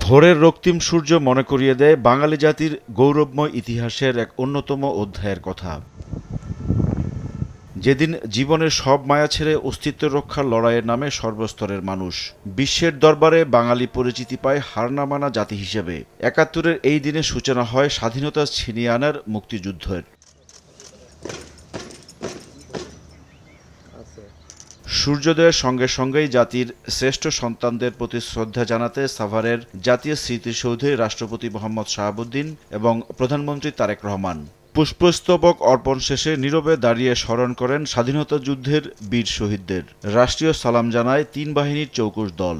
ভোরের রক্তিম সূর্য মনে করিয়ে দেয় বাঙালি জাতির গৌরবময় ইতিহাসের এক অন্যতম অধ্যায়ের কথা। যেদিন জীবনের সব মায়া ছেড়ে অস্তিত্ব রক্ষার লড়াইয়ের নামে সর্বস্তরের মানুষ বিশ্বের দরবারে বাঙালি পরিচিতি পায় হার না মানা জাতি হিসেবে। ৭১-এর এই দিনে সূচনা হয় স্বাধীনতা ছিনিয়ে আনার মুক্তিযুদ্ধের। সূর্যোদয়ের সঙ্গে সঙ্গেই জাতির শ্রেষ্ঠ সন্তানদের প্রতি শ্রদ্ধা জানাতে সাভারের জাতীয় স্মৃতিসৌধে রাষ্ট্রপতি মোহাম্মদ শাহাবুদ্দিন এবং প্রধানমন্ত্রী তারেক রহমান পুষ্পস্তবক অর্পণ শেষে নীরবে দাঁড়িয়ে স্মরণ করেন স্বাধীনতা যুদ্ধের বীর শহীদদের। রাষ্ট্রীয় সালাম জানায় ৩ বাহিনীর চৌকস দল।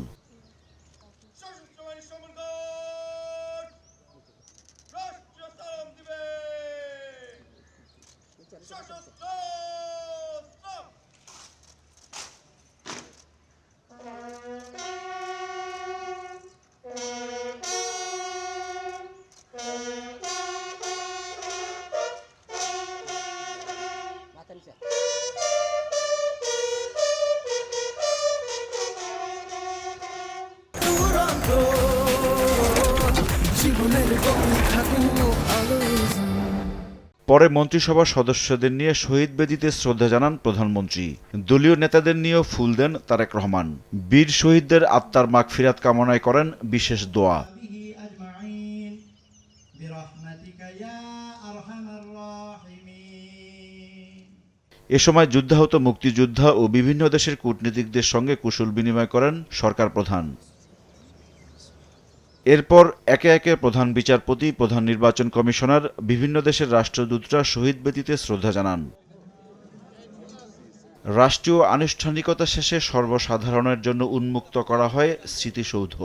পরে মন্ত্রিসভার সদস্যদের নিয়ে শহীদ বেদিতে শ্রদ্ধা জানান প্রধানমন্ত্রী। দলীয় নেতাদের নিয়েও ফুল দেন তারেক রহমান। বীর শহীদদের আত্মার মাগফিরাত কামনায় করেন বিশেষ দোয়া। এ সময় যুদ্ধাহত মুক্তিযোদ্ধা ও বিভিন্ন দেশের কূটনীতিকদের সঙ্গে কুশল বিনিময় করেন সরকার প্রধান। এরপর একে একে প্রধান বিচারপতি, প্রধান নির্বাচন কমিশনার, বিভিন্ন দেশের রাষ্ট্রদূতরা শহীদ বেদিতে শ্রদ্ধা জানান। রাষ্ট্রীয় আনুষ্ঠানিকতা শেষে সর্বসাধারণের জন্য উন্মুক্ত করা হয় স্মৃতিসৌধ।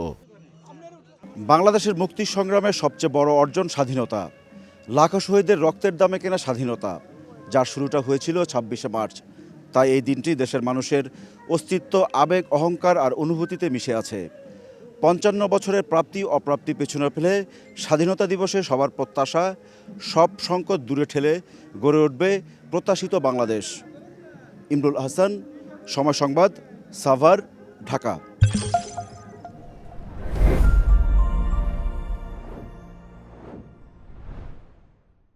বাংলাদেশের মুক্তি সংগ্রামের সবচেয়ে বড় অর্জন স্বাধীনতা। লাখো শহীদের রক্তের দামে কেনা স্বাধীনতা, যার শুরুটা হয়েছিল ২৬শে মার্চ। তাই এই দিনটি দেশের মানুষের অস্তিত্ব, আবেগ, অহংকার আর অনুভূতিতে মিশে আছে। ৫৫ বছরের প্রাপ্তি অপ্রাপ্তি পেছনে ফেলে স্বাধীনতা দিবসে সবার প্রত্যাশা, সব সংকট দূরে ঠেলে গড়ে উঠবে প্রত্যাশিত বাংলাদেশ। ইমরুল হাসান, সময় সংবাদ, সাভার, ঢাকা।